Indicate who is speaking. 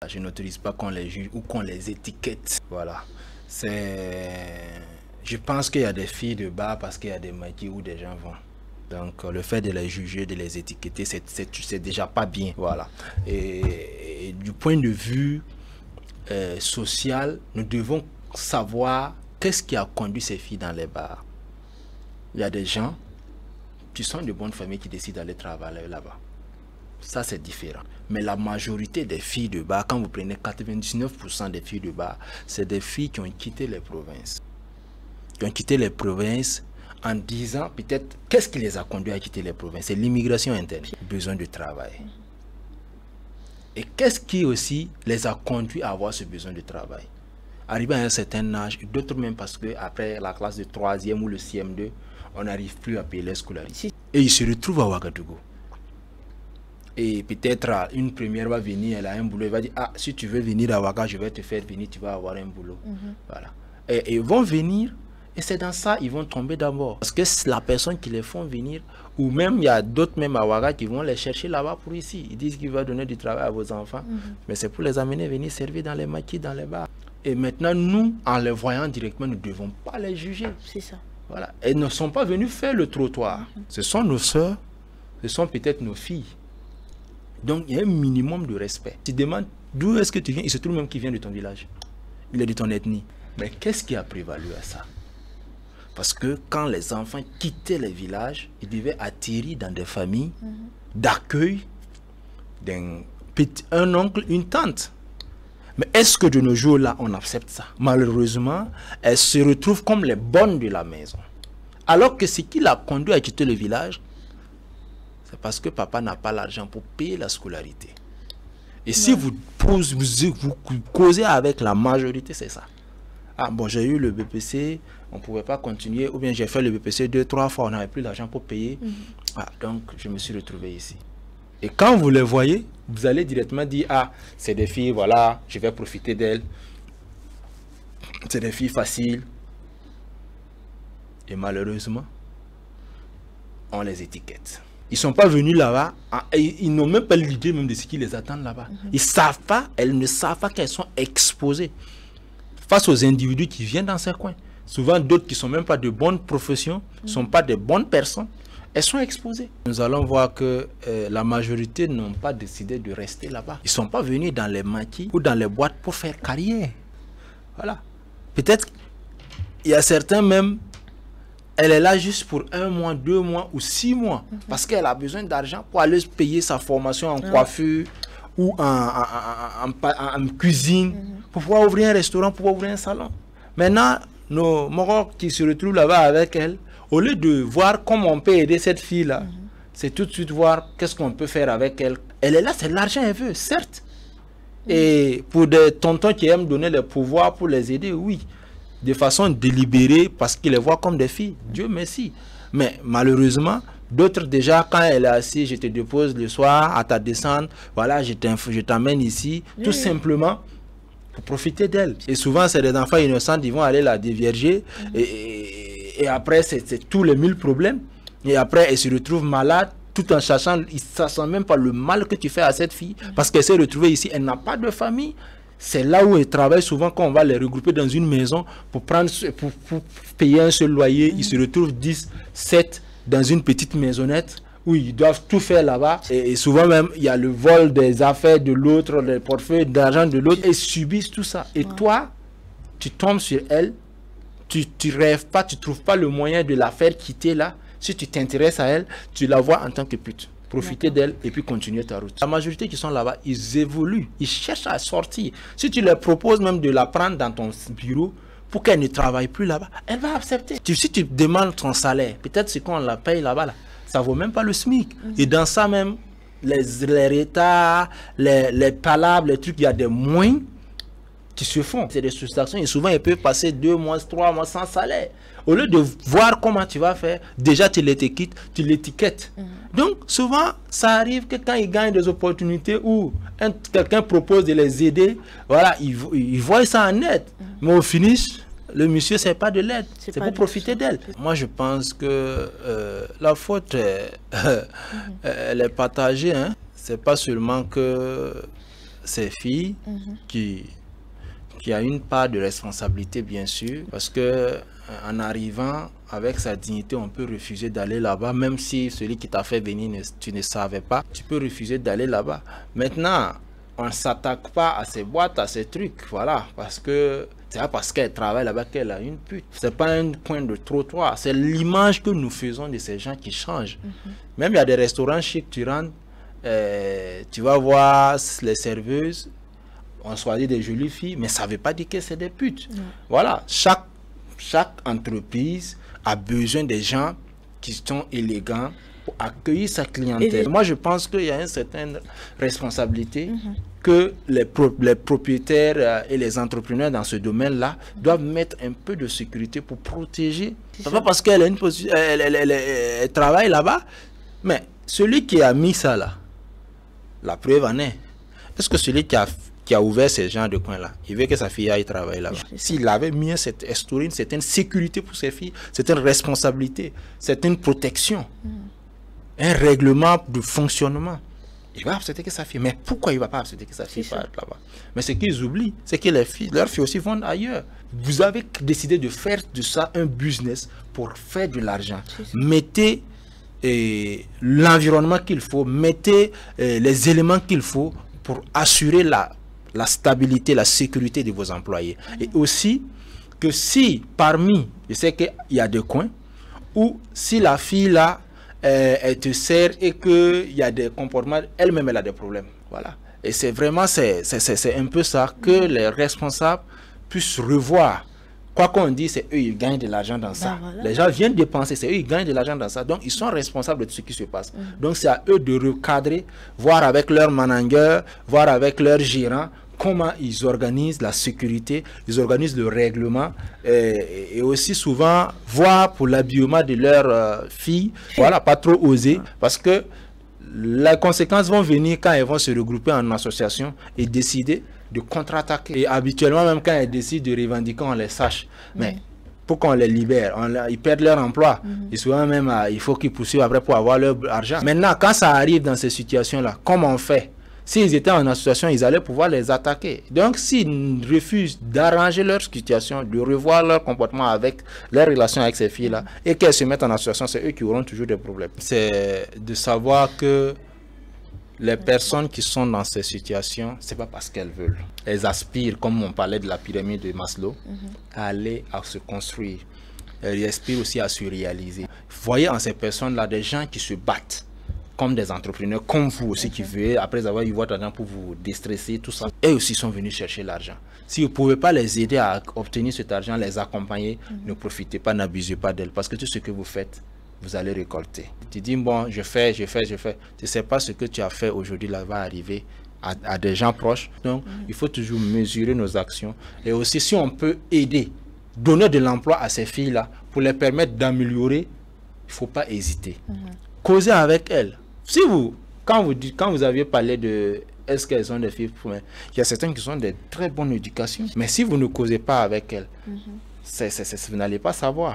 Speaker 1: Je n'autorise pas qu'on les juge ou qu'on les étiquette. Voilà. Je pense qu'il y a des filles de bar parce qu'il y a des maquis où des gens vont. Donc le fait de les juger, de les étiqueter, c'est déjà pas bien. Voilà. Et du point de vue social, nous devons savoir qu'est-ce qui a conduit ces filles dans les bars. Il y a des gens qui sont de bonnes familles qui décident d'aller travailler là-bas. Ça, c'est différent. Mais la majorité des filles de bar, quand vous prenez 99% des filles de bar, c'est des filles qui ont quitté les provinces. Qui ont quitté les provinces en disant peut-être qu'est-ce qui les a conduits à quitter les provinces. C'est l'immigration interne, besoin de travail. Et qu'est-ce qui aussi les a conduits à avoir ce besoin de travail? Arrivé à un certain âge, d'autres même parce qu'après la classe de 3e ou le CM2, on n'arrive plus à payer les scolarités. Et ils se retrouvent à Ouagadougou. Et peut-être une première va venir, elle a un boulot, elle va dire, ah, si tu veux venir à Ouaga, je vais te faire venir, tu vas avoir un boulot. Voilà. Et ils vont venir, et c'est dans ça ils vont tomber d'abord. Parce que c'est la personne qui les font venir, ou même il y a d'autres même à Ouaga qui vont les chercher là-bas pour ici. Ils disent qu'ils vont donner du travail à vos enfants, mais c'est pour les amener venir servir dans les maquis, dans les bars. Et maintenant, nous, en les voyant directement, nous ne devons pas les juger.
Speaker 2: C'est ça.
Speaker 1: Voilà. Elles ne sont pas venues faire le trottoir. Ce sont nos soeurs, ce sont peut-être nos filles. Donc, il y a un minimum de respect. Tu demandes d'où est-ce que tu viens, il se trouve même qu'il vient de ton village. Il est de ton ethnie. Mais qu'est-ce qui a prévalu à ça? Parce que quand les enfants quittaient les villages, ils devaient atterrir dans des familles d'accueil d'un un oncle, une tante. Mais est-ce que de nos jours-là, on accepte ça? Malheureusement, elles se retrouvent comme les bonnes de la maison. Alors que ce qui l'a conduit à quitter le village, c'est parce que papa n'a pas l'argent pour payer la scolarité. Et si vous causez avec la majorité, c'est ça. Ah bon, j'ai eu le BPC, on ne pouvait pas continuer, ou bien j'ai fait le BPC 2-3 fois, on n'avait plus l'argent pour payer. Ah, donc, je me suis retrouvé ici. Et quand vous les voyez, vous allez directement dire, ah, c'est des filles, voilà, je vais profiter d'elles. C'est des filles faciles. Et malheureusement, on les étiquette. Ils ne sont pas venus là-bas, ils n'ont même pas l'idée même de ce qui les attend là-bas. Ils savent pas, elles ne savent pas qu'elles sont exposées face aux individus qui viennent dans ces coins. Souvent d'autres qui ne sont même pas de bonnes professions, ne sont pas de bonnes personnes, elles sont exposées. Nous allons voir que la majorité n'ont pas décidé de rester là-bas. Ils ne sont pas venus dans les maquis ou dans les boîtes pour faire carrière. Voilà. Peut-être il y a certains même, elle est là juste pour 1 mois, 2 mois ou 6 mois. Parce qu'elle a besoin d'argent pour aller payer sa formation en coiffure ou en cuisine. Pour pouvoir ouvrir un restaurant, pour pouvoir ouvrir un salon. Maintenant, nos Marocs qui se retrouvent là-bas avec elle, au lieu de voir comment on peut aider cette fille-là, c'est tout de suite voir qu'est-ce qu'on peut faire avec elle. Elle est là, c'est l'argent qu'elle veut, certes. Et pour des tontons qui aiment donner le pouvoir pour les aider, oui. De façon délibérée, parce qu'ils les voient comme des filles. Dieu merci. Mais malheureusement, d'autres déjà, quand elle est assise, je te dépose le soir à ta descente, voilà, je t'amène ici, tout simplement pour profiter d'elle. Et souvent, c'est des enfants innocents, ils vont aller la dévierger, et après, c'est tous les 1000 problèmes. Et après, elle se retrouve malade, tout en sachant, ils ne sachant même pas le mal que tu fais à cette fille, parce qu'elle s'est retrouvée ici, elle n'a pas de famille. C'est là où ils travaillent souvent quand on va les regrouper dans une maison pour payer un seul loyer. Ils se retrouvent 10, 7 dans une petite maisonnette où ils doivent tout faire là-bas. Et souvent même, il y a le vol des affaires de l'autre, des portefeuilles d'argent de l'autre. Ils subissent tout ça. Et toi, tu tombes sur elle, tu rêves pas, tu trouves pas le moyen de la faire quitter là. Si tu t'intéresses à elle, tu la vois en tant que pute. Profiter d'elle et puis continuer ta route. La majorité qui sont là-bas, ils évoluent, ils cherchent à sortir. Si tu leur proposes même de la prendre dans ton bureau pour qu'elle ne travaille plus là-bas, elle va accepter. Si tu demandes ton salaire, peut-être ce qu'on la paye là-bas, ça ne vaut même pas le SMIC. Et dans ça même, les retards, les palabres, les trucs, il y a des moyens qui se font. C'est des soustractions et souvent ils peuvent passer 2 mois, 3 mois sans salaire. Au lieu de voir comment tu vas faire, déjà tu l'étiquettes. Donc souvent, ça arrive que quand ils gagnent des opportunités où quelqu'un propose de les aider, voilà, ils voient ça en aide. Mais au finish, le monsieur, c'est pas de l'aide, c'est pour profiter d'elle. Moi, je pense que la faute, elle est partagée. Hein. C'est pas seulement que ces filles qui a une part de responsabilité, bien sûr, parce que en arrivant avec sa dignité, on peut refuser d'aller là-bas, même si celui qui t'a fait venir, tu ne savais pas, tu peux refuser d'aller là-bas. Maintenant, on ne s'attaque pas à ces boîtes, à ces trucs, voilà, parce que c'est pas parce qu'elle travaille là-bas qu'elle a une pute. C'est pas un coin de trottoir, c'est l'image que nous faisons de ces gens qui changent. Même il y a des restaurants chics, tu rentres, tu vas voir les serveuses, on choisit des jolies filles, mais ça ne veut pas dire que c'est des putes. Voilà, chaque entreprise a besoin des gens qui sont élégants pour accueillir sa clientèle. Moi, je pense qu'il y a une certaine responsabilité que les propriétaires et les entrepreneurs dans ce domaine-là doivent mettre un peu de sécurité pour protéger. C'est pas parce qu'elle a une position, elle travaille là-bas, mais celui qui a mis ça là, la preuve en est. Est-ce que celui qui a ouvert ce genre de coin-là, il veut que sa fille aille travailler là-bas? S'il avait mis cette instauré une certaine sécurité pour ses filles, c'est une responsabilité, c'est une protection, un règlement de fonctionnement, il va accepter que sa fille. Mais pourquoi il ne va pas accepter que sa fille parte là-bas? Mais ce qu'ils oublient, c'est que leurs filles aussi vont ailleurs. Vous avez décidé de faire de ça un business pour faire de l'argent. Mettez l'environnement qu'il faut, mettez les éléments qu'il faut pour assurer la stabilité, la sécurité de vos employés. Et aussi que si parmi, je sais qu'il y a des coins où si la fille là, elle te sert et qu'il y a des comportements, elle-même elle a des problèmes. Voilà. Et c'est vraiment, c'est un peu ça que les responsables puissent revoir. Quoi qu'on dise, c'est eux, ils gagnent de l'argent dans ça. Voilà. Les gens viennent dépenser, c'est eux, ils gagnent de l'argent dans ça. Donc, ils sont responsables de ce qui se passe. Donc, c'est à eux de recadrer, voir avec leur manager, voir avec leur gérant, comment ils organisent la sécurité, ils organisent le règlement et aussi souvent voir pour l'habillement de leurs filles, voilà, pas trop oser, parce que les conséquences vont venir quand elles vont se regrouper en association et décider de contre-attaquer. Et habituellement, même quand elles décident de revendiquer, on les sache. Mais pour qu'on les libère, ils perdent leur emploi. Et souvent même, il faut qu'ils poursuivent après pour avoir leur argent. Maintenant, quand ça arrive dans ces situations-là, comment on fait? S'ils étaient en association, ils allaient pouvoir les attaquer. Donc, s'ils refusent d'arranger leur situation, de revoir leur comportement avec leurs relations avec ces filles-là, et qu'elles se mettent en association, c'est eux qui auront toujours des problèmes. C'est de savoir que les personnes qui sont dans ces situations, c'est pas parce qu'elles veulent. Elles aspirent, comme on parlait de la pyramide de Maslow, à aller à se construire. Elles aspirent aussi à se réaliser. Voyez en ces personnes-là des gens qui se battent comme des entrepreneurs, comme vous aussi qui veulent, après avoir eu votre argent pour vous déstresser, tout ça. Eux aussi sont venus chercher l'argent. Si vous ne pouvez pas les aider à obtenir cet argent, les accompagner, ne profitez pas, n'abusez pas d'elles. Parce que tout ce que vous faites, vous allez récolter. Tu dis, bon, je fais. Tu ne sais pas ce que tu as fait aujourd'hui, là va arriver à des gens proches. Donc, il faut toujours mesurer nos actions. Et aussi, si on peut aider, donner de l'emploi à ces filles-là, pour les permettre d'améliorer, il ne faut pas hésiter. Causez avec elles. Si quand vous aviez parlé de est-ce qu'elles sont des filles, il y a certaines qui sont de très bonne éducation, mais si vous ne causez pas avec elles, vous n'allez pas savoir.